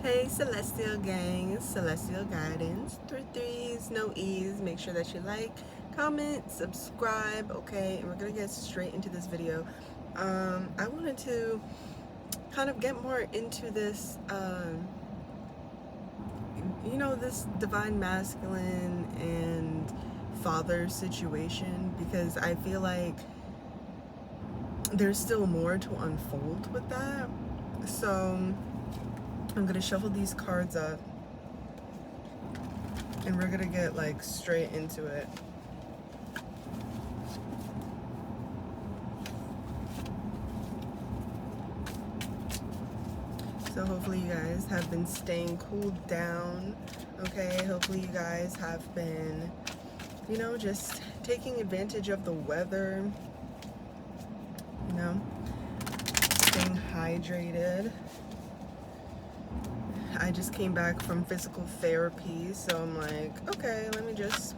Hey Celestial Gang, Celestial Guidance, 3 3s, no E's. Make sure that you like, comment, subscribe, okay? And we're gonna get straight into this video. I wanted to kind of get more into this, this divine masculine and father situation, because I feel like there's still more to unfold with that. So I'm gonna shuffle these cards up and we're gonna get like straight into it. So hopefully you guys have been staying cooled down, okay? Hopefully you guys have been, just taking advantage of the weather, staying hydrated. I just came back from physical therapy, so I'm like, okay, let me just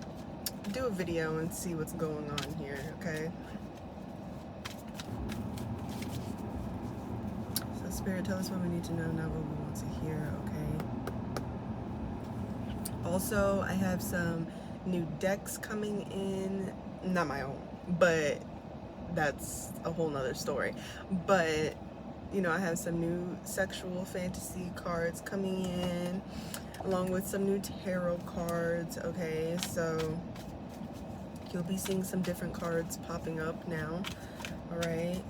do a video and see what's going on here, okay? So Spirit, tell us what we need to know, not what we want to hear, okay? Also, I have some new decks coming in, not my own, but that's a whole nother story. But I have some new sexual fantasy cards coming in, along with some new tarot cards, okay? So you'll be seeing some different cards popping up now, all right?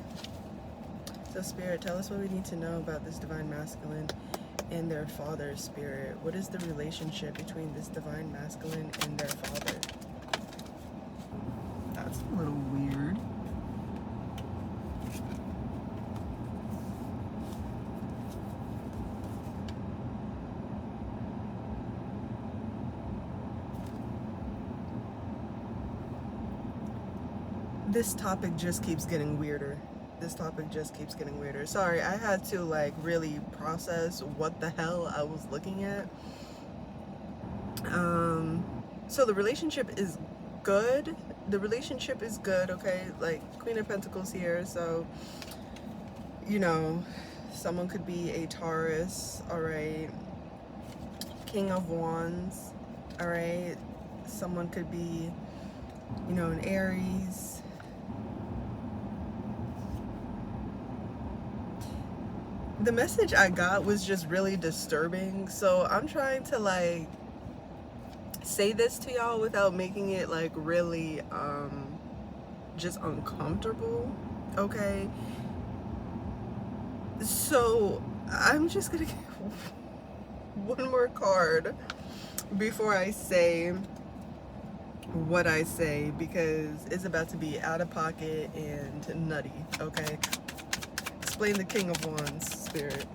So Spirit, tell us what we need to know about this divine masculine and their father, Spirit. What is the relationship between this divine masculine and their father? That's a little weird. This topic just keeps getting weirder. This topic just keeps getting weirder. Sorry, I had to like really process what the hell I was looking at. So the relationship is good. The relationship is good, okay? Like Queen of Pentacles here, so someone could be a Taurus, all right? King of Wands, all right? Someone could be, an Aries. The message I got was just really disturbing, so I'm trying to like say this to y'all without making it like really just uncomfortable, okay? So I'm just gonna get one more card before I say what I say, because it's about to be out of pocket and nutty, okay? Explain the King of Wands, Spirit.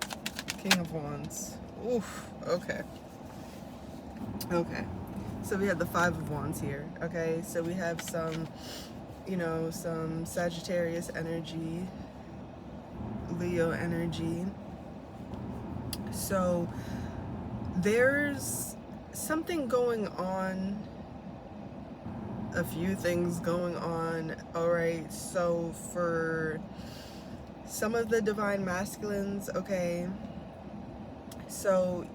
King of Wands. Oof, okay. Okay. So we have the Five of Wands here, okay? So we have some, some Sagittarius energy, Leo energy. So there's something going on, a few things going on, all right? So for some of the divine masculines, okay, so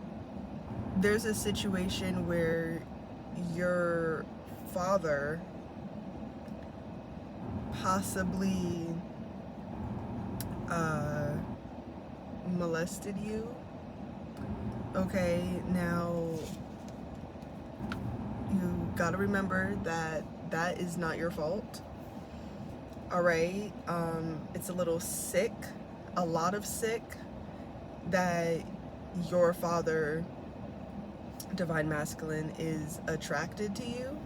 there's a situation where your father possibly molested you, okay? Now you gotta remember that that is not your fault, all right? It's a little sick, a lot of sick, that your father, divine masculine, is attracted to you.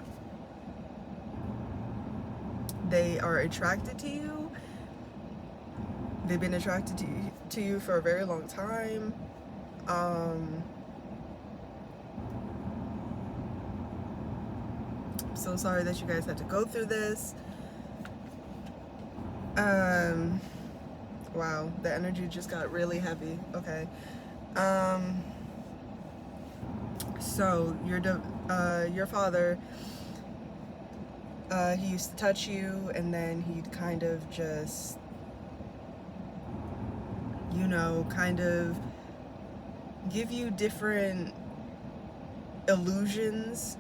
They are attracted to you. They've been attracted to you for a very long time. I'm so sorry that you guys had to go through this. Wow, the energy just got really heavy. Okay. So your father, he used to touch you, and then he'd kind of just, kind of give you different illusions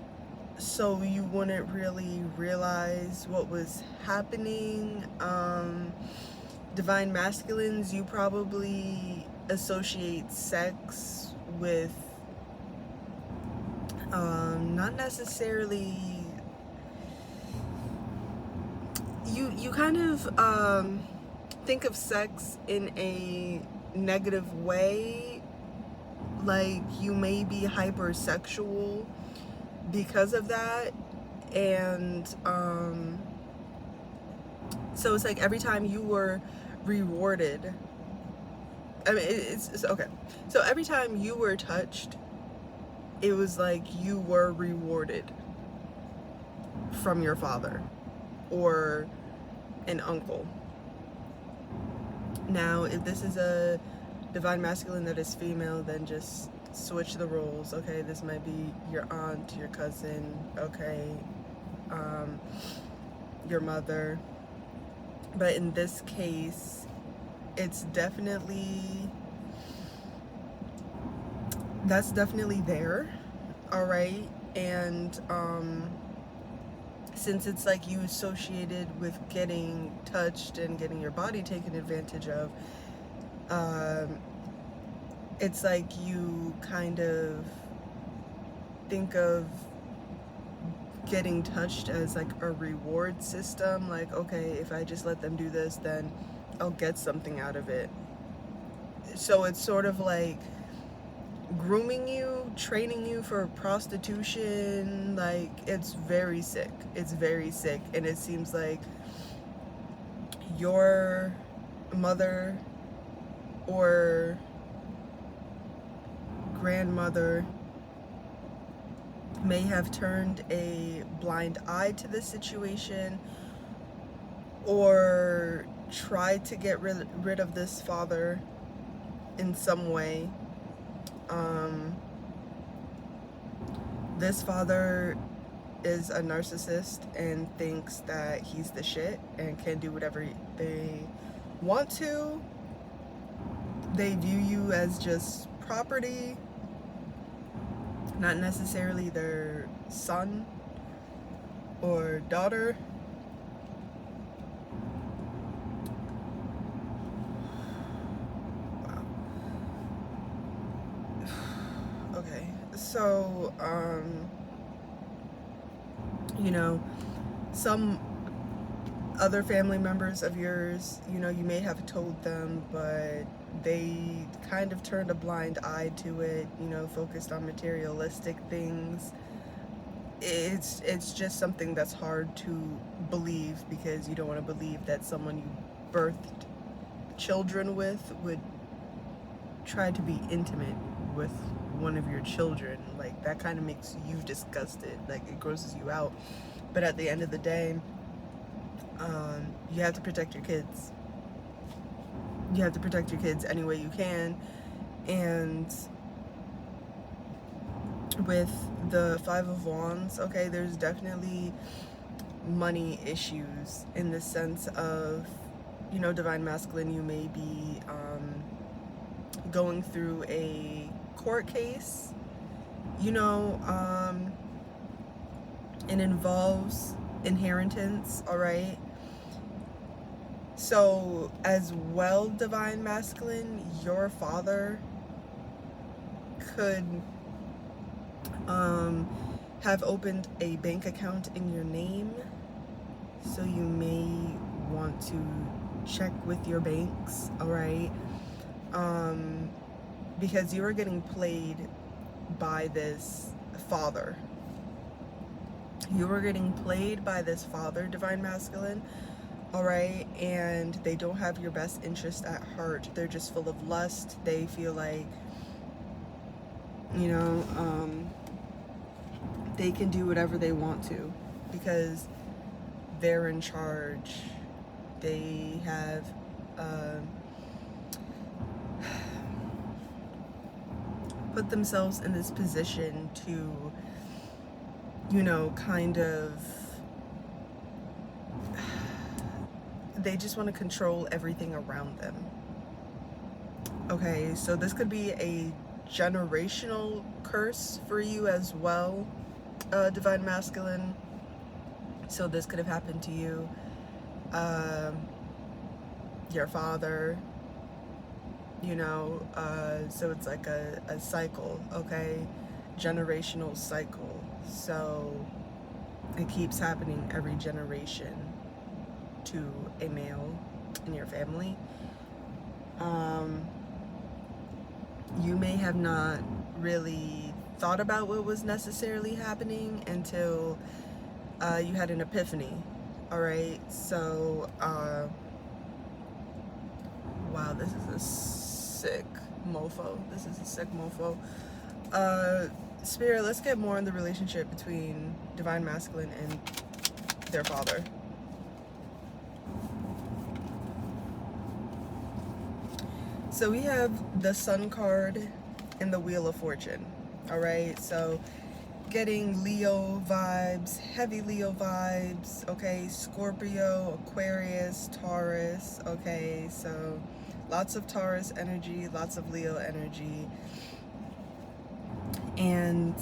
so you wouldn't really realize what was happening. Divine masculines, you probably associate sex with not necessarily, you kind of think of sex in a negative way, like you may be hypersexual because of that. And so it's like every time you were rewarded, I mean, it's okay, so every time you were touched, it was like you were rewarded from your father or an uncle. Now, if this is a divine masculine that is female, then just switch the roles. Okay, this might be your aunt, your cousin, okay, your mother. But in this case, it's definitely, that's definitely there, all right? And since it's like you associated with getting touched and getting your body taken advantage of, it's like you kind of think of getting touched as like a reward system, like, okay, if I just let them do this, then I'll get something out of it. So it's sort of like grooming you, training you for prostitution. Like, it's very sick. It's very sick. And it seems like your mother or grandmother may have turned a blind eye to this situation, or tried to get rid of this father in some way. This father is a narcissist and thinks that he's the shit and can do whatever they want to. They view you as just property, not necessarily their son or daughter. Wow. Okay, so you know, some other family members of yours, you know, you may have told them, but they kind of turned a blind eye to it, you know, focused on materialistic things. It's just something that's hard to believe, because you don't want to believe that someone you birthed children with would try to be intimate with one of your children. Like, that kind of makes you disgusted, like it grosses you out. But at the end of the day, you have to protect your kids. You have to protect your kids any way you can. And with the Five of Wands, okay, there's definitely money issues, in the sense of, you know, divine masculine, you may be going through a court case, you know, it involves inheritance, all right? So as well, divine masculine, your father could have opened a bank account in your name, so you may want to check with your banks, all right? Because you are getting played by this father. You are getting played by this father, divine masculine, all right? And they don't have your best interest at heart. They're just full of lust. They feel like, you know, they can do whatever they want to because they're in charge. They have put themselves in this position to, you know, kind of, they just want to control everything around them. Okay, so this could be a generational curse for you as well, Divine Masculine. So this could have happened to you, your father, you know, so it's like a cycle, okay? Generational cycle. So it keeps happening every generation to a male in your family. You may have not really thought about what was necessarily happening until you had an epiphany. All right, so wow, this is a sick mofo. This is a sick mofo. Spirit, let's get more in the relationship between Divine Masculine and their father. So we have the Sun card and the Wheel of Fortune. All right, so getting Leo vibes, heavy Leo vibes, okay? Scorpio, Aquarius, Taurus, okay? So lots of Taurus energy, lots of Leo energy. And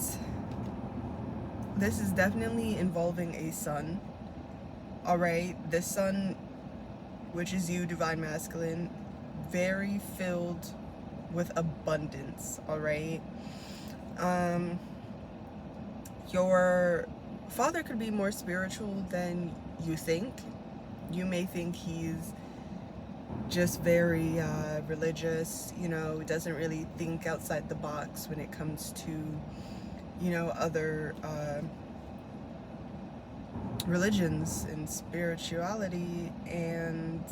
this is definitely involving a sun, all right? This sun, which is you, Divine Masculine, very filled with abundance, all right? Your father could be more spiritual than you think. You may think he's just very religious, you know, doesn't really think outside the box when it comes to, you know, other religions and spirituality. And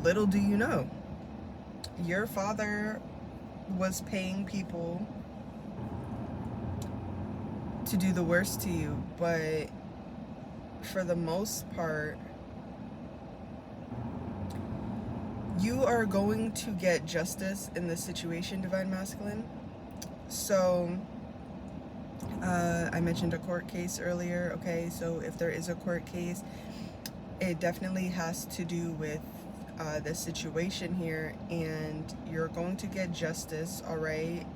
little do you know, your father was paying people to do the worst to you, but for the most part, you are going to get justice in this situation, Divine Masculine. So I mentioned a court case earlier, okay? So if there is a court case, it definitely has to do with this situation here, and you're going to get justice, all right?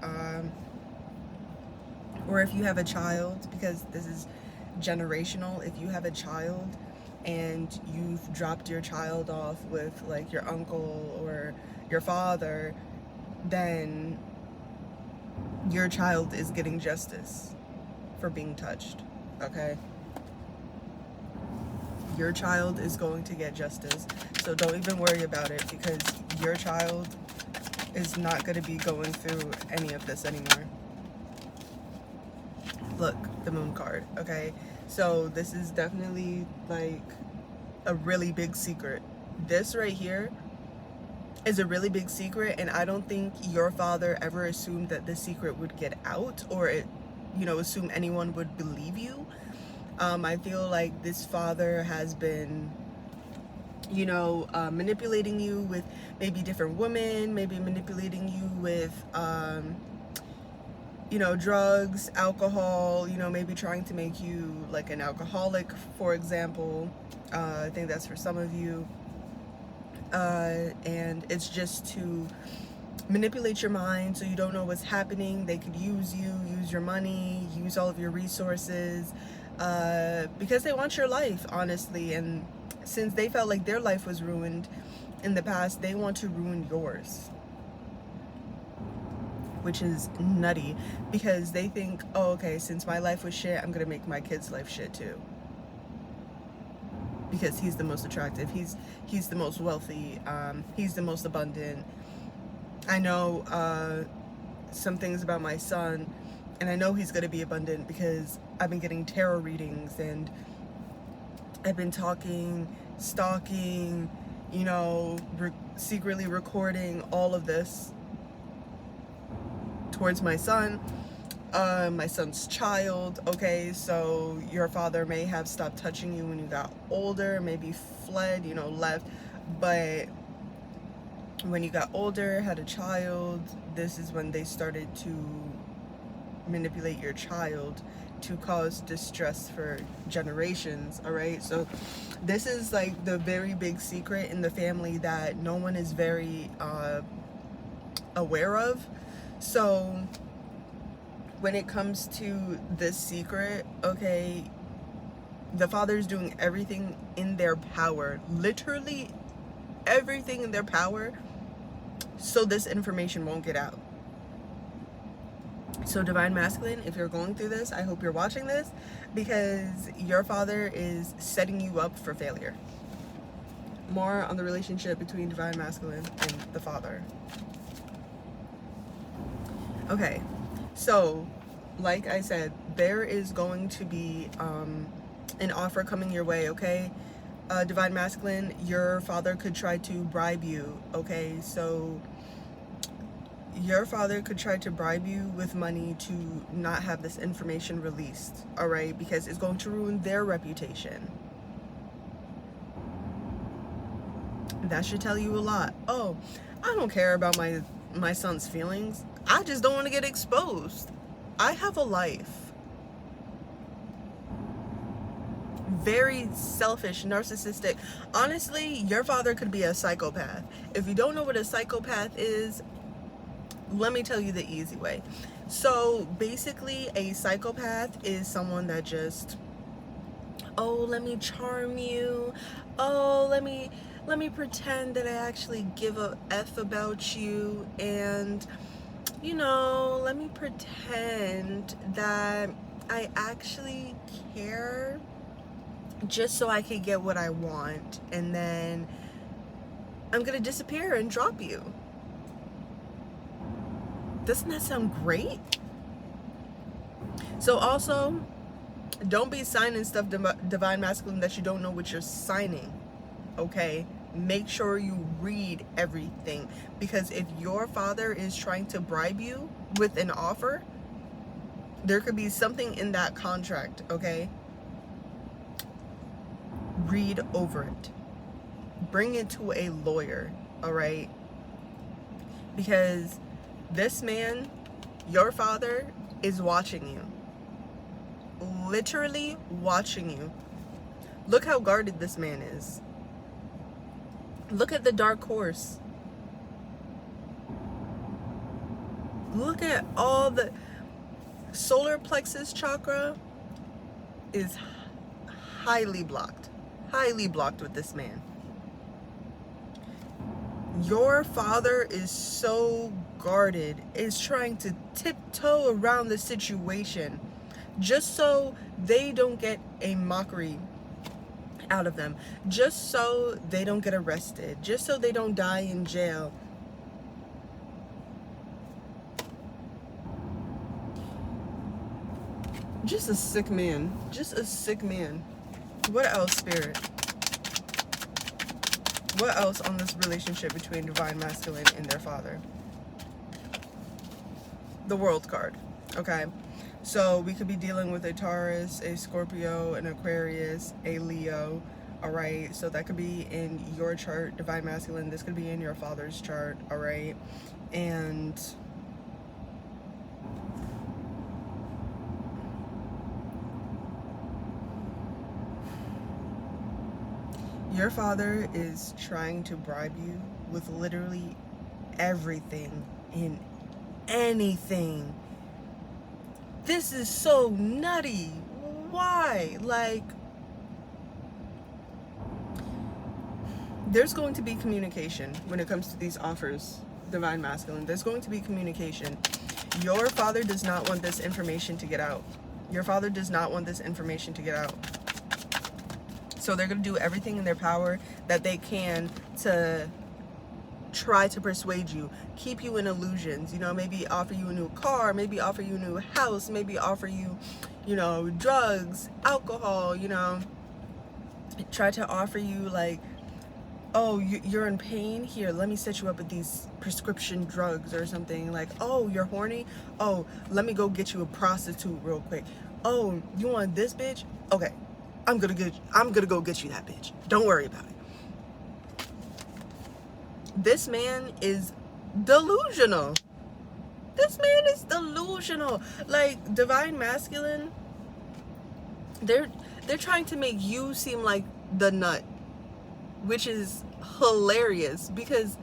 Or if you have a child, because this is generational, if you have a child and you've dropped your child off with like your uncle or your father, then your child is getting justice for being touched, okay? Your child is going to get justice, so don't even worry about it, because your child is not going to be going through any of this anymore. Look, the Moon card, okay? So this is definitely like a really big secret. This right here is a really big secret, and I don't think your father ever assumed that this secret would get out, or it, you know, assume anyone would believe you. I feel like this father has been, you know, manipulating you with maybe different women, maybe manipulating you with, you know, drugs, alcohol, you know, maybe trying to make you like an alcoholic, for example. I think that's for some of you. And it's just to manipulate your mind so you don't know what's happening. They could use you, use your money, use all of your resources, because they want your life, honestly. And since they felt like their life was ruined in the past, they want to ruin yours, which is nutty, because they think, oh, okay, since my life was shit, I'm gonna make my kid's life shit too, because he's the most attractive, he's the most wealthy, he's the most abundant. I know some things about my son, and I know he's gonna be abundant because I've been getting tarot readings, and I've been talking, stalking, you know, secretly recording all of this towards my son, my son's child, okay? So your father may have stopped touching you when you got older, maybe fled, you know, left, but when you got older, had a child, this is when they started to manipulate your child to cause distress for generations. All right, so this is like the very big secret in the family that no one is very aware of. So when it comes to this secret, okay, the father is doing everything in their power, literally everything in their power, so this information won't get out. So Divine Masculine, if you're going through this, I hope you're watching this, because your father is setting you up for failure. More on the relationship between Divine Masculine and the father. Okay, so like I said, there is going to be an offer coming your way, okay? Divine Masculine, your father could try to bribe you, okay? So your father could try to bribe you with money to not have this information released, all right? Because it's going to ruin their reputation. That should tell you a lot. Oh, I don't care about my son's feelings. I just don't want to get exposed. I have a life. Very selfish, narcissistic. Honestly, your father could be a psychopath. If you don't know what a psychopath is, let me tell you the easy way. So basically, a psychopath is someone that just, oh, let me charm you. Oh, let me pretend that I actually give a F about you, and you know, let me pretend that I actually care just so I can get what I want, and then I'm gonna disappear and drop you. Doesn't that sound great? So also, don't be signing stuff, Divine Masculine, that you don't know what you're signing, okay? Make sure you read everything, because if your father is trying to bribe you with an offer, there could be something in that contract, okay? Read over it. Bring it to a lawyer, all right? Because this man, your father, is watching you. Literally watching you. Look how guarded this man is. Look at the dark horse. Look at all the solar plexus chakra is highly blocked with this man. Your father is so guarded, is trying to tiptoe around the situation just so they don't get a mockery out of them, just so they don't get arrested, just so they don't die in jail. Just a sick man. Just a sick man. What else, Spirit? What else on this relationship between Divine Masculine and their father? The World card. Okay. So we could be dealing with a Taurus, a Scorpio, an Aquarius, a Leo. All right. So that could be in your chart, Divine Masculine. This could be in your father's chart. All right. And your father is trying to bribe you with literally everything and anything. This is so nutty. Why? Like, there's going to be communication when it comes to these offers, Divine Masculine. There's going to be communication. Your father does not want this information to get out. Your father does not want this information to get out. So they're going to do everything in their power that they can to try to persuade you, keep you in illusions, you know, maybe offer you a new car, maybe offer you a new house, maybe offer you, you know, drugs, alcohol, you know, try to offer you like, oh, you're in pain? Here, let me set you up with these prescription drugs or something. Like, oh, you're horny? Oh, let me go get you a prostitute real quick. Oh, you want this bitch? Okay, I'm gonna go get you that bitch. Don't worry about it. This man is delusional. This man is delusional. Like, divine masculine, they're trying to make you seem like the nut, which is hilarious because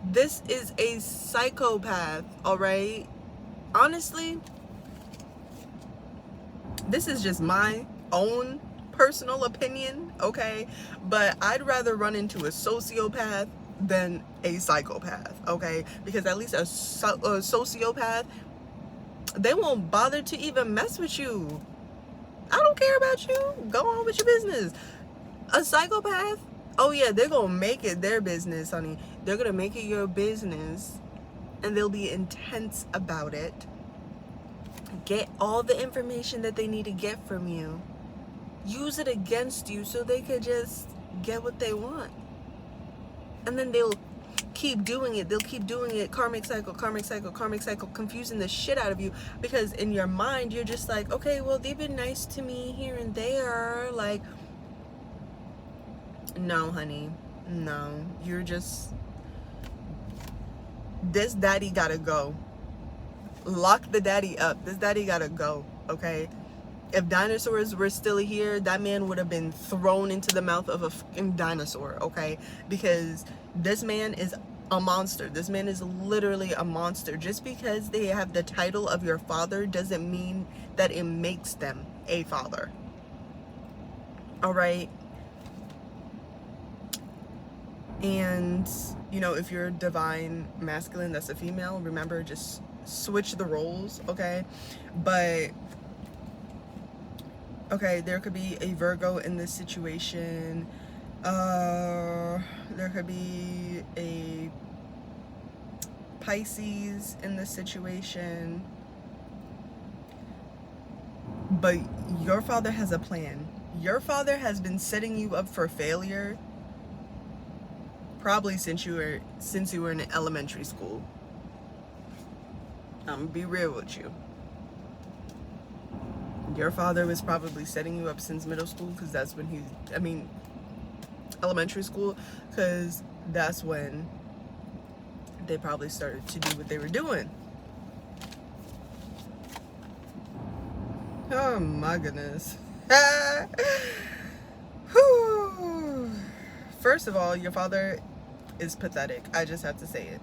this is a psychopath, all right? Honestly, this is just my own personal opinion, okay? But I'd rather run into a sociopath than a psychopath, okay? Because at least a sociopath, they won't bother to even mess with you. I don't care about you. Go on with your business. A psychopath, oh yeah, they're gonna make it their business, honey. They're gonna make it your business, and they'll be intense about it. Get all the information that they need to get from you. Use it against you so they could just get what they want. And then they'll keep doing it. They'll keep doing it. Karmic cycle, karmic cycle, karmic cycle, confusing the shit out of you. Because in your mind, you're just like, okay, well, they've been nice to me here and there. Like, no, honey. No. You're just... This daddy gotta go. Lock the daddy up. This daddy gotta go, okay? If dinosaurs were still here, that man would have been thrown into the mouth of a fucking dinosaur, okay? Because this man is a monster. This man is literally a monster. Just because they have the title of your father doesn't mean that it makes them a father. All right? And, you know, if you're divine masculine, that's a female, remember, just switch the roles, okay? But okay, there could be a Virgo in this situation. There could be a Pisces in this situation. But your father has a plan. Your father has been setting you up for failure probably since you were in elementary school. I'm gonna be real with you. Your father was probably setting you up since middle school, because that's when elementary school, because that's when they probably started to do what they were doing. Oh my goodness. First of all, your father is pathetic. I just have to say it.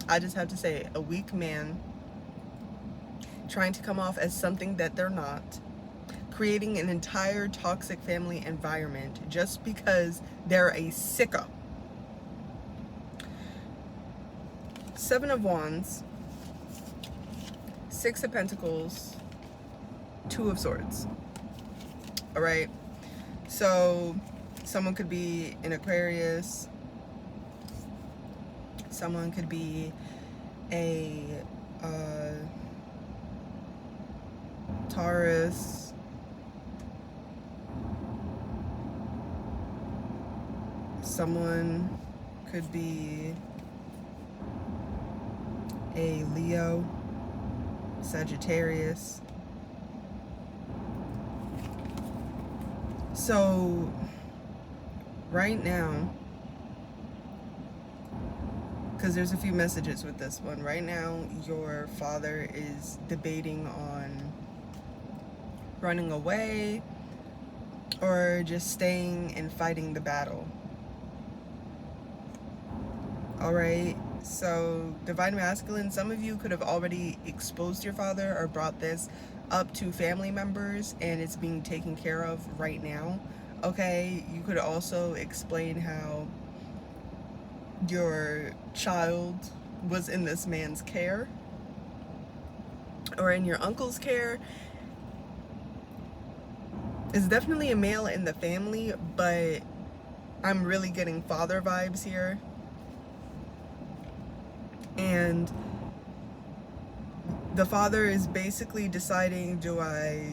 I just have to say it. A weak man trying to come off as something that they're not, creating an entire toxic family environment just because they're a sicko. Seven of Wands, Six of Pentacles, Two of Swords. All right, so someone could be an Aquarius, someone could be a Taurus, someone could be a Leo, Sagittarius. So right now, because there's a few messages with this one, right now your father is debating on running away or just staying and fighting the battle. All right, so divine masculine, some of you could have already exposed your father or brought this up to family members, and it's being taken care of right now. Okay, you could also explain how your child was in this man's care or in your uncle's care. It's definitely a male in the family, but I'm really getting father vibes here. And the father is basically deciding, do I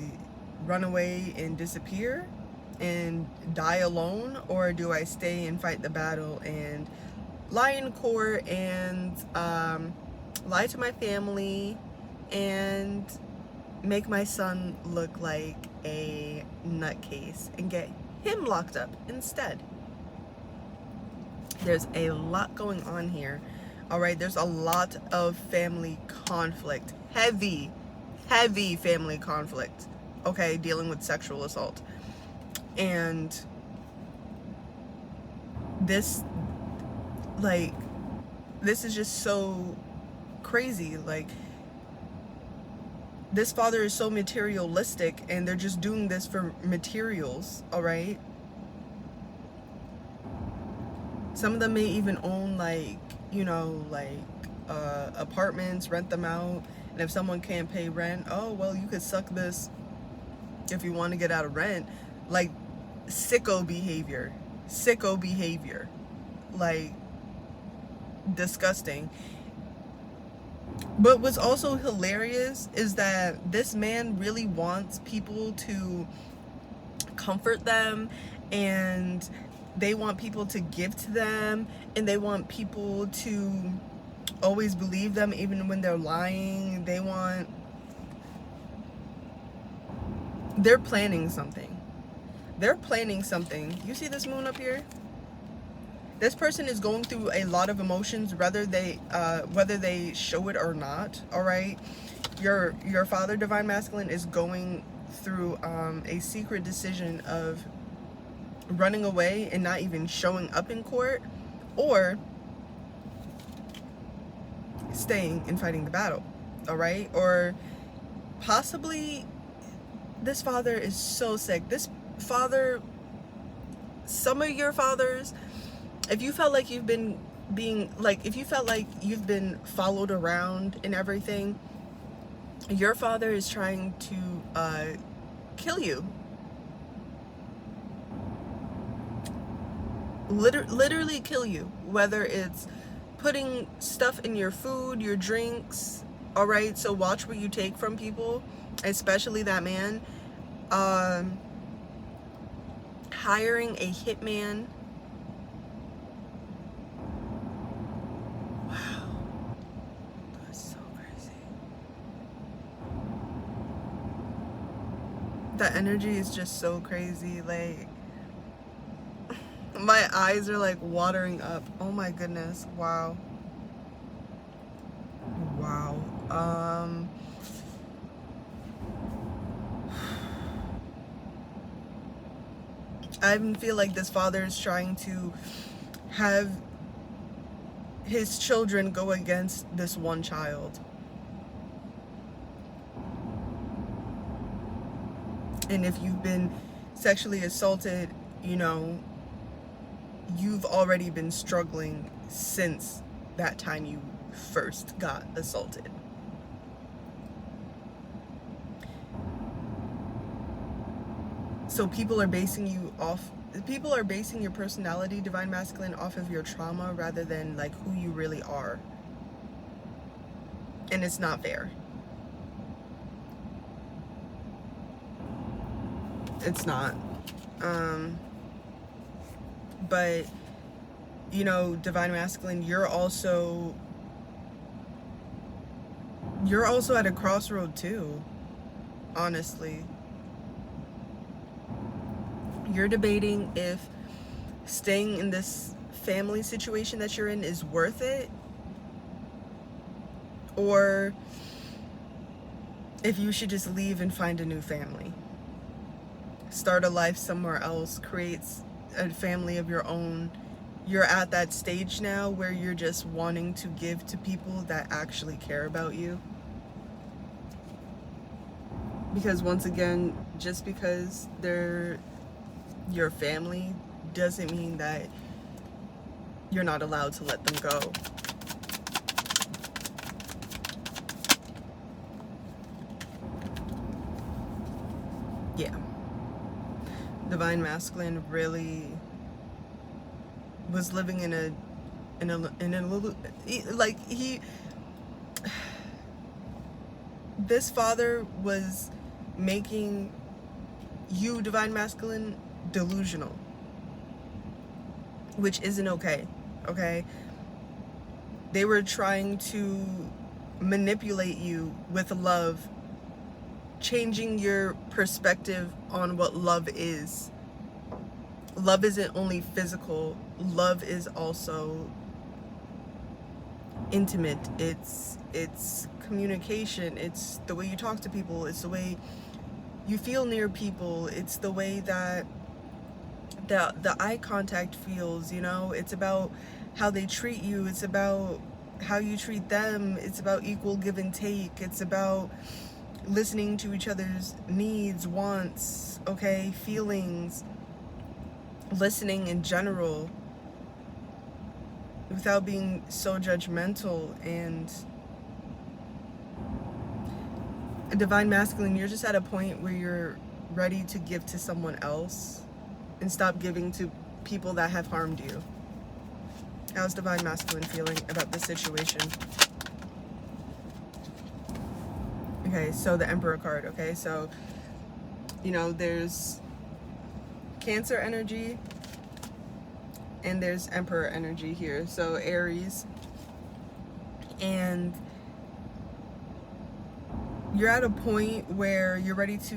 run away and disappear and die alone, or do I stay and fight the battle and lie in court and lie to my family and make my son look like a nutcase and get him locked up instead? There's a lot going on here. All right, there's a lot of family conflict, heavy family conflict, okay, dealing with sexual assault. And this, like, this is just so crazy. Like, this father is so materialistic, and they're just doing this for materials, all right? Some of them may even own, like, you know, like apartments, rent them out. And if someone can't pay rent, oh, well, you could suck this if you want to get out of rent. Like, sicko behavior. Like, disgusting. But what's also hilarious is that this man really wants people to comfort them, and they want people to give to them, and they want people to always believe them even when they're lying. They're planning something. You see this moon up here? This person is going through a lot of emotions, whether they show it or not. All right, your father, divine masculine, is going through a secret decision of running away and not even showing up in court, or staying and fighting the battle. All right, or possibly this father is so sick. This father, some of your fathers, if you felt like you've been followed around and everything, your father is trying to kill you. Literally kill you, whether it's putting stuff in your food, your drinks. All right, so watch what you take from people, especially that man. Hiring a hitman. Wow, that's so crazy. The energy is just so crazy. Like, my eyes are like watering up. Oh my goodness. Wow. I even feel like this father is trying to have his children go against this one child. And if you've been sexually assaulted, you know, you've already been struggling since that time you first got assaulted. So people are basing your personality, divine masculine, off of your trauma rather than like who you really are. And it's not fair. It's not. But, you know, divine masculine, you're also at a crossroad too, honestly. You're debating if staying in this family situation that you're in is worth it, or if you should just leave and find a new family. Start a life somewhere else, create a family of your own. You're at that stage now where you're just wanting to give to people that actually care about you. Because once again, just because they're your family doesn't mean that you're not allowed to let them go. Yeah. Divine masculine really was living in a like this father was making you, divine masculine, delusional, which isn't okay. They were trying to manipulate you with love, changing your perspective on what love is. Love isn't only physical. Love is also intimate, it's communication, it's the way you talk to people, it's the way you feel near people, it's the way that the eye contact feels, you know. It's about how they treat you, it's about how you treat them, it's about equal give and take, it's about listening to each other's needs, wants, okay, feelings, listening in general without being so judgmental. And a divine masculine, you're just at a point where you're ready to give to someone else and stop giving to people that have harmed you. How's divine masculine feeling about this situation? Okay, so the Emperor card. Okay, so, you know, there's Cancer energy and there's Emperor energy here. So Aries. And you're at a point where you're ready to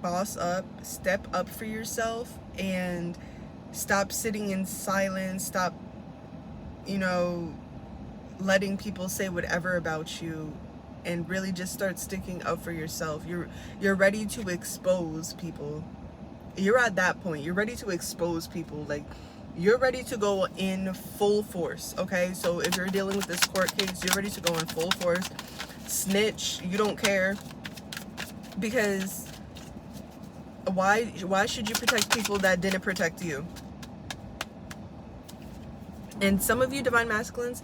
boss up, step up for yourself, and stop sitting in silence, stop, you know, letting people say whatever about you, and really just start sticking up for yourself. You're ready to expose people. You're at that point. You're ready to expose people. Like, you're ready to go in full force, okay? So if you're dealing with this court case, you're ready to go in full force. Snitch, you don't care. Because why should you protect people that didn't protect you? And some of you divine masculines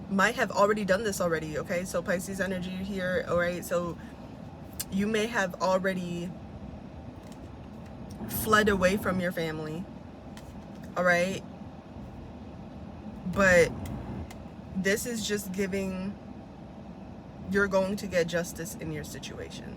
might have already done this already, okay? So Pisces energy here, all right? So you may have already fled away from your family, all right? But this is just giving, you're going to get justice in your situation.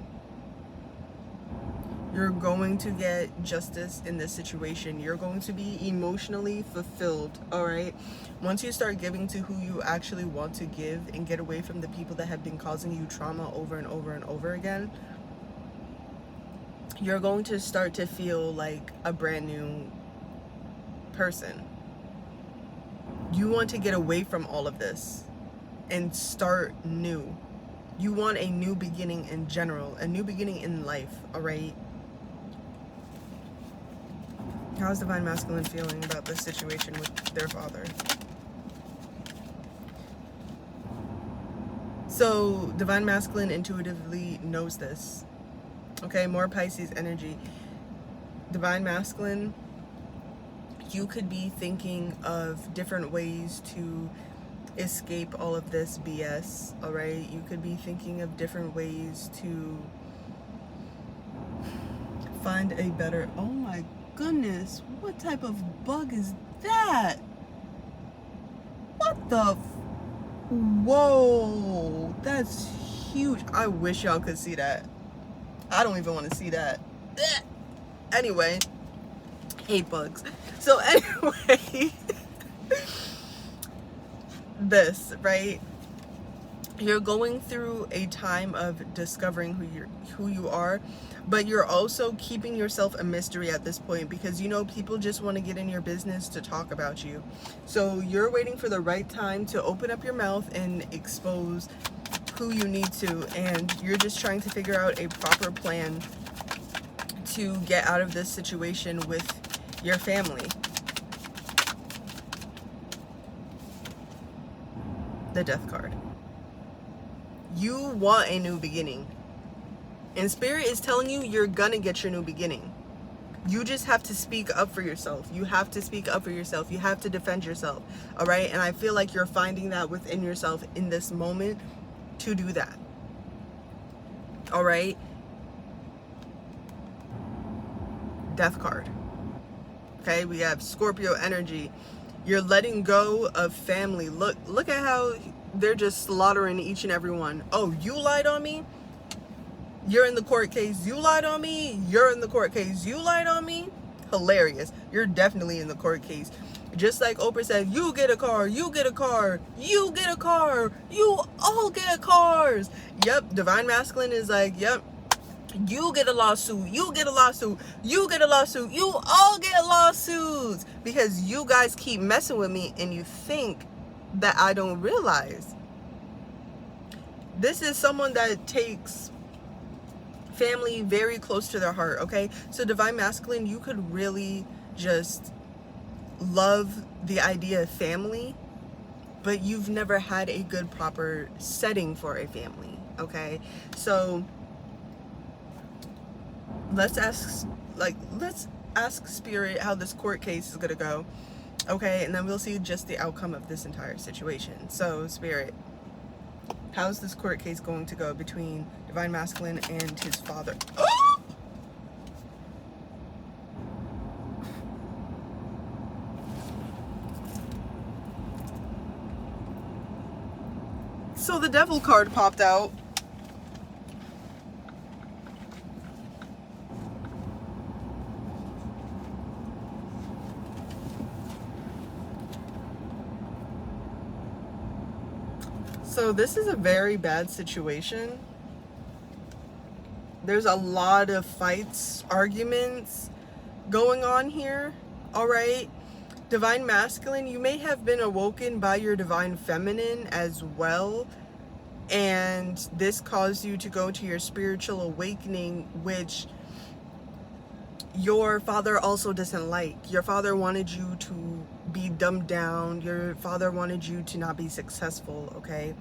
You're going to get justice in this situation. You're going to be emotionally fulfilled, all right? Once you start giving to who you actually want to give and get away from the people that have been causing you trauma over and over and over again, you're going to start to feel like a brand new person. You want to get away from all of this and start new. You want a new beginning in general, a new beginning in life, all right? How's divine masculine feeling about this situation with their father? So divine masculine intuitively knows this. Okay, more Pisces energy. Divine masculine, you could be thinking of different ways to escape all of this BS, all right? You could be thinking of different ways to find a better, oh my goodness, what type of bug is that? What the whoa, that's huge. I wish y'all could see that. I don't even want to see that. Anyway, hate bugs. So anyway, this, right? You're going through a time of discovering who you are, but you're also keeping yourself a mystery at this point, because you know people just want to get in your business to talk about you. So you're waiting for the right time to open up your mouth and expose who you need to, and you're just trying to figure out a proper plan to get out of this situation with your family. The Death card. You want a new beginning. And Spirit is telling you you're gonna get your new beginning. You just have to speak up for yourself. You have to speak up for yourself. You have to defend yourself. All right? And I feel like you're finding that within yourself in this moment to do that. All right? Death card. Okay? We have Scorpio energy. You're letting go of family. Look at how they're just slaughtering each and every one. Oh, you lied on me? You're in the court case. You lied on me? You're in the court case. You lied on me? Hilarious. You're definitely in the court case. Just like Oprah said, you get a car, you get a car, you get a car, you all get cars. Yep, divine masculine is like, yep, you get a lawsuit, you get a lawsuit, you get a lawsuit, you all get lawsuits, because you guys keep messing with me and you think that I don't realize. This is someone that takes family very close to their heart, okay? So divine masculine, you could really just love the idea of family, but you've never had a good proper setting for a family, okay? So let's ask spirit how this court case is gonna go, okay? And then we'll see just the outcome of this entire situation. So spirit, how's this court case going to go between divine masculine and his father? So the devil card popped out. So this is a very bad situation. There's a lot of fights, arguments going on here, all right? Divine masculine, you may have been awoken by your divine feminine as well, and this caused you to go to your spiritual awakening, which your father also doesn't like. Your father wanted you to be dumbed down. Your father wanted you to not be successful, okay?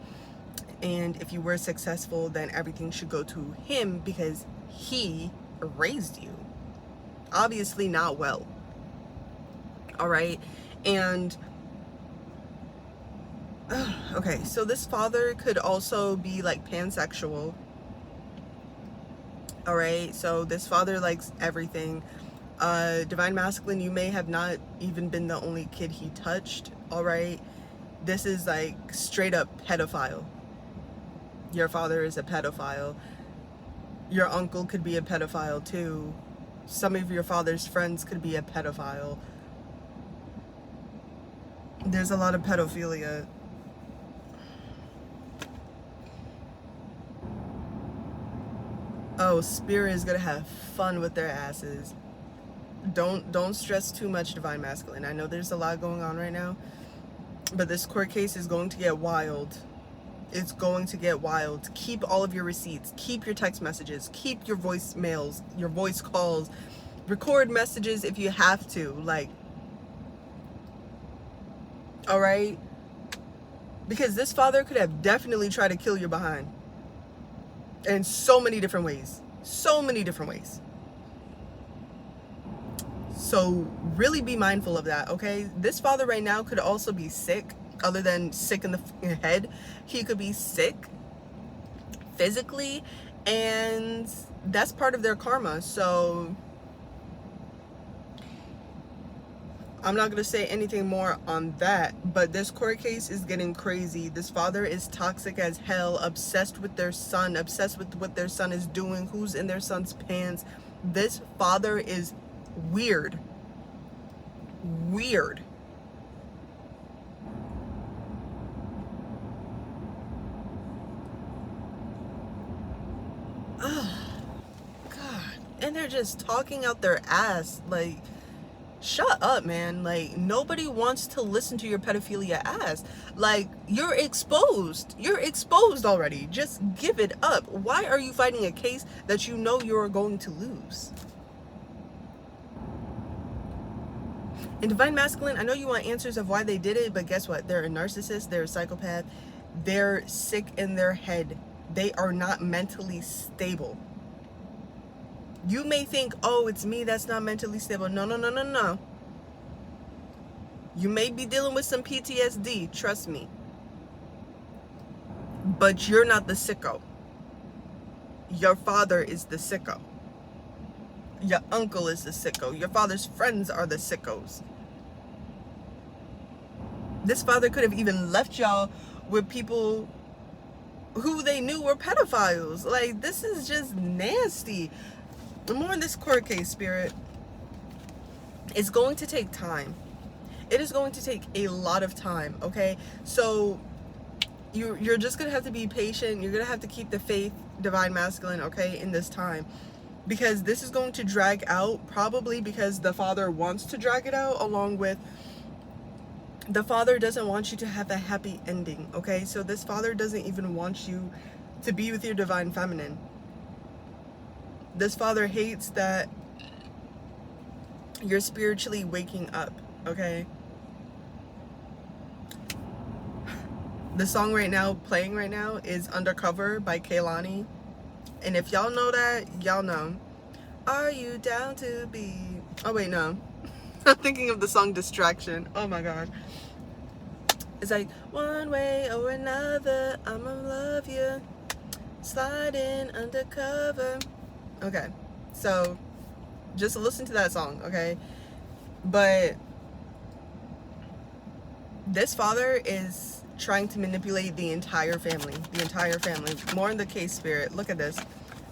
And if you were successful, then everything should go to him because he raised you. Obviously not well. All right? And okay, so this father could also be like pansexual. All right, so this father likes everything. Divine masculine, you may have not even been the only kid he touched. All right, this is like straight up pedophile. Your father is a pedophile. Your uncle could be a pedophile too. Some of your father's friends could be a pedophile. There's a lot of pedophilia. Oh, spirit is gonna have fun with their asses. Don't stress too much, divine masculine. I know there's a lot going on right now, but this court case is going to get wild. It's going to get wild. Keep all of your receipts, keep your text messages, keep your voicemails, your voice calls, record messages if you have to, like, all right? Because this father could have definitely tried to kill your behind in so many different ways. So many different ways. So really be mindful of that, okay? This father right now could also be sick, other than sick in the head. He could be sick physically, and that's part of their karma. So I'm not going to say anything more on that, but this court case is getting crazy. This father is toxic as hell, obsessed with their son, obsessed with what their son is doing, who's in their son's pants. This father is weird. Weird. Oh, God. And they're just talking out their ass, like, shut up, man. Like, nobody wants to listen to your pedophilia ass. Like, you're exposed. You're exposed already. Just give it up. Why are you fighting a case that you know you're going to lose? And divine masculine, I know you want answers of why they did it, but guess what? They're a narcissist. They're a psychopath. They're sick in their head. They are not mentally stable. You may think, oh, it's me that's not mentally stable. No, no, no, no, no. You may be dealing with some PTSD, trust me. But you're not the sicko. Your father is the sicko. Your uncle is the sicko. Your father's friends are the sickos. This father could have even left y'all with people who they knew were pedophiles. Like, this is just nasty. More in this court case, spirit. It's going to take time. It is going to take a lot of time, okay? So you're just gonna have to be patient. You're gonna have to keep the faith, divine masculine, okay, in this time, because this is going to drag out, probably because the father wants to drag it out, along with The father doesn't want you to have a happy ending, okay? So this father doesn't even want you to be with your divine feminine. This father hates that you're spiritually waking up, okay? The song playing right now is Undercover by Kehlani. And if y'all know that, y'all know. Are you down to be... Oh, wait, no. I'm thinking of the song Distraction. Oh, my God. It's like, one way or another, I'ma love you. Sliding undercover. Okay. So, just listen to that song, okay? But this father is trying to manipulate the entire family. More in the case spirit. Look at this.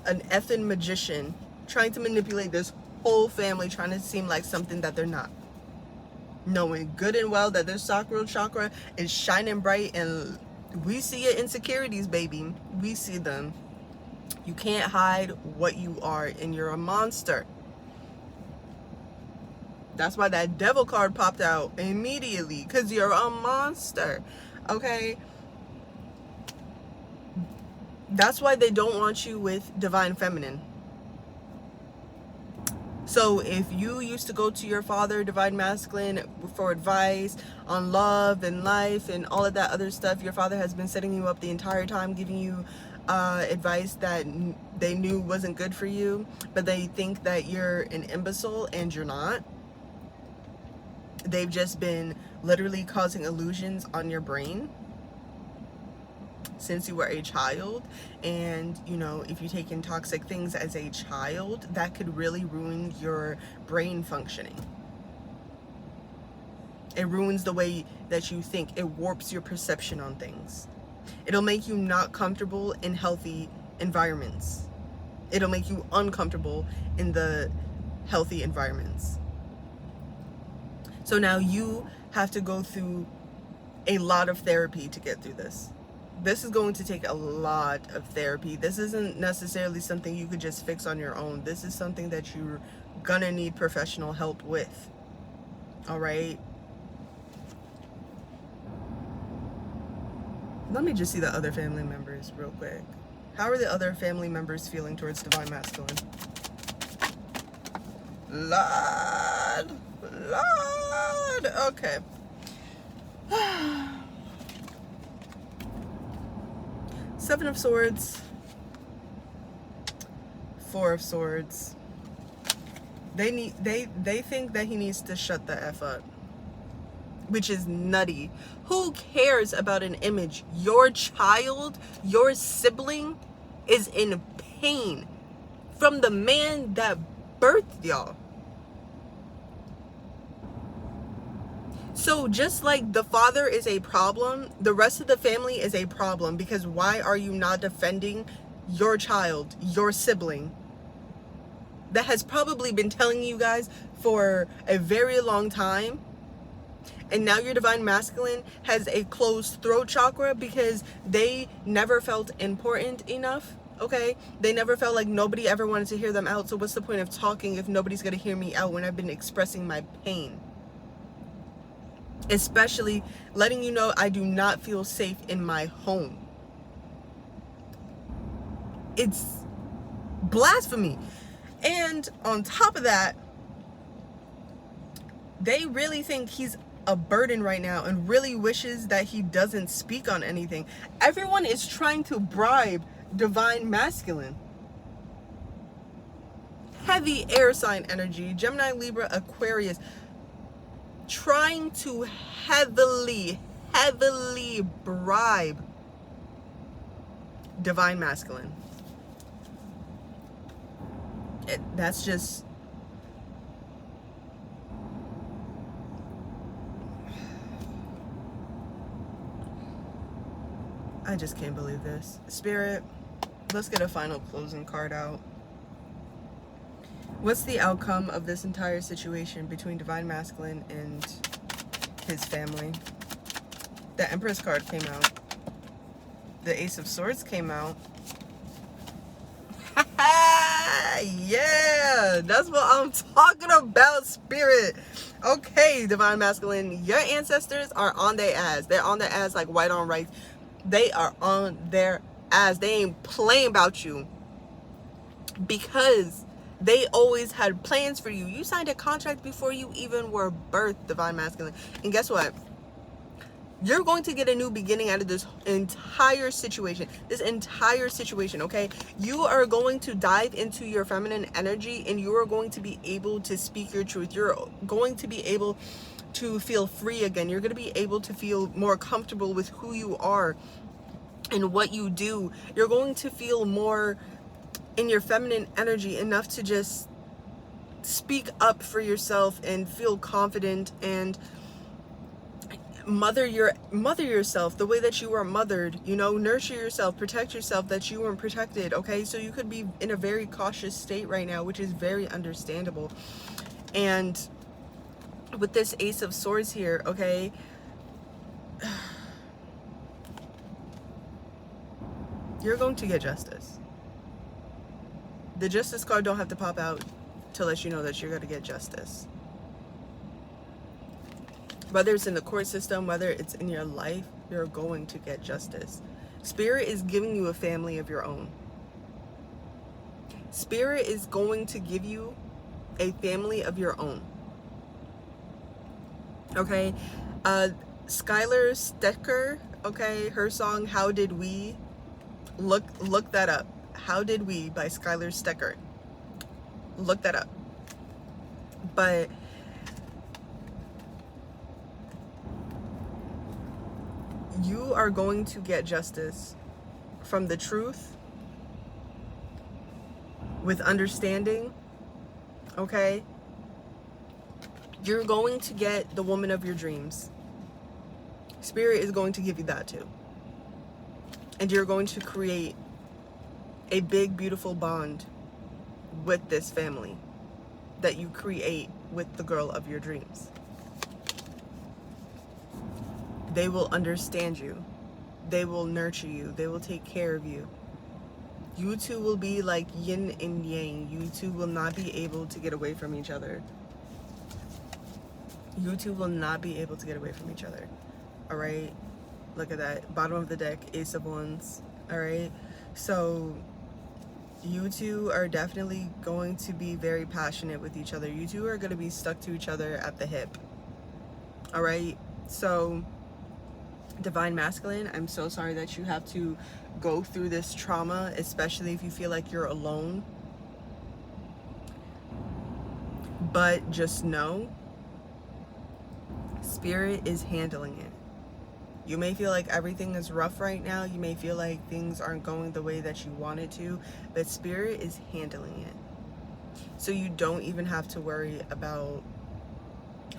An effing magician trying to manipulate this whole family, trying to seem like something that they're not. Knowing good and well that their sacral chakra is shining bright, and we see your insecurities, baby. We see them. You can't hide what you are, and you're a monster. That's why that devil card popped out immediately, because you're a monster. Okay? That's why they don't want you with divine feminine. So if you used to go to your father, divine masculine, for advice on love and life and all of that other stuff, your father has been setting you up the entire time, giving you advice that they knew wasn't good for you, but they think that you're an imbecile, and you're not. They've just been literally causing illusions on your brain since you were a child. And you know, if you take in toxic things as a child, that could really ruin your brain functioning. It ruins the way that you think. It warps your perception on things. It'll make you not comfortable in healthy environments. It'll make you uncomfortable in the healthy environments. So now you have to go through a lot of therapy to get through this. This is going to take a lot of therapy. This isn't necessarily something you could just fix on your own. This is something that you're gonna need professional help with. All right? Let me just see the other family members real quick. How are the other family members feeling towards divine masculine? Lord. Okay. Seven of Swords, Four of Swords. They think that he needs to shut the F up, which is nutty. Who cares about an image? Your child, your sibling is in pain from the man that birthed y'all. So just like the father is a problem, the rest of the family is a problem, because why are you not defending your child, your sibling, that has probably been telling you guys for a very long time? And now your divine masculine has a closed throat chakra because they never felt important enough, okay? They never felt like nobody ever wanted to hear them out. So what's the point of talking if nobody's gonna hear me out when I've been expressing my pain? Especially letting you know I do not feel safe in my home. It's blasphemy. And on top of that, they really think he's a burden right now and really wishes that he doesn't speak on anything. Everyone is trying to bribe divine masculine. Heavy air sign energy, Gemini, Libra, Aquarius, trying to heavily bribe divine masculine. That's just... I just can't believe this. Spirit, let's get a final closing card out. What's the outcome of this entire situation between divine masculine and his family? The Empress card came out. The Ace of Swords came out. Yeah, that's what I'm talking about, Spirit. Okay, divine masculine, your ancestors are on their ass. They're on their ass like white on rice. They are on their ass. They ain't playing about you, because they always had plans for you. You signed a contract before you even were birthed, divine masculine. And guess what? You're going to get a new beginning out of this entire situation. Okay? You are going to dive into your feminine energy, and you are going to be able to speak your truth. You're going to be able to feel free again. You're going to be able to feel more comfortable with who you are and what you do. You're going to feel more in your feminine energy enough to just speak up for yourself and feel confident and mother yourself the way that you were mothered, you know, nurture yourself, protect yourself that you weren't protected. Okay, so you could be in a very cautious state right now, which is very understandable. And with this Ace of Swords here, okay, you're going to get justice. The Justice card don't have to pop out to let you know that you're going to get justice. Whether it's in the court system, whether it's in your life, you're going to get justice. Spirit is giving you a family of your own. Spirit is going to give you a family of your own. Okay? Skylar Stecker, okay, her song, How Did We? Look that up. How Did We by Skylar Stecker. Look that up. But you are going to get justice from the truth, with understanding, okay? You're going to get the woman of your dreams. Spirit is going to give you that too. And you're going to create a big, beautiful bond with this family that you create with the girl of your dreams. They will understand you. They will nurture you. They will take care of you. You two will be like yin and yang. You two will not be able to get away from each other. You two will not be able to get away from each other. All right? Look at that. Bottom of the deck, Ace of Wands. All right? So you two are definitely going to be very passionate with each other. You two are going to be stuck to each other at the hip. All right? So divine masculine, I'm so sorry that you have to go through this trauma, especially if you feel like you're alone. But just know, Spirit is handling it. You may feel like everything is rough right now. You may feel like things aren't going the way that you want it to, but Spirit is handling it. So you don't even have to worry about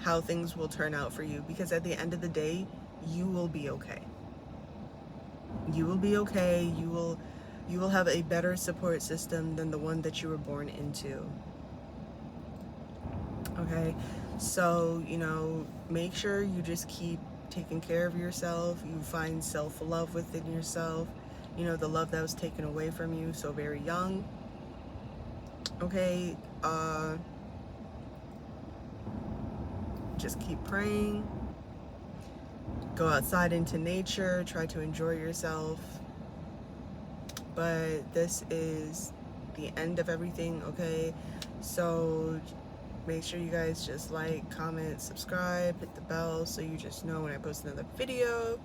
how things will turn out for you, because at the end of the day, you will be okay. You will be okay. You will have a better support system than the one that you were born into. Okay? So, you know, make sure you just keep taking care of yourself. You find self-love within yourself. You know, the love that was taken away from you so very young. Okay? Just keep praying. Go outside into nature, try to enjoy yourself. But this is the end of everything, okay? So make sure you guys just like, comment, subscribe, hit the bell so you just know when I post another video.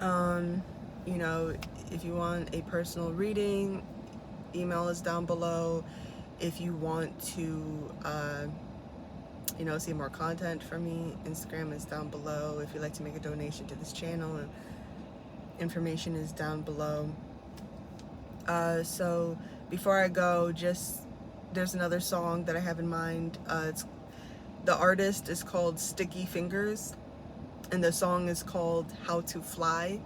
You know, if you want a personal reading, email is down below. If you want to you know, see more content from me, Instagram is down below. If you'd like to make a donation to this channel, information is down below. So before I go, there's another song that I have in mind. The artist is called Sticky Fingers, and the song is called How to Fly,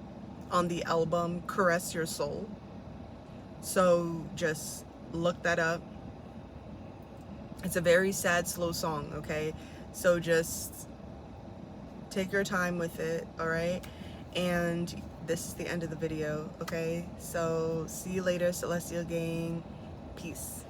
on the album Caress Your Soul. So just look that up. It's a very sad, slow song, okay? So just take your time with it, all right? And this is the end of the video, okay? So see you later, Celestial Gang. Peace.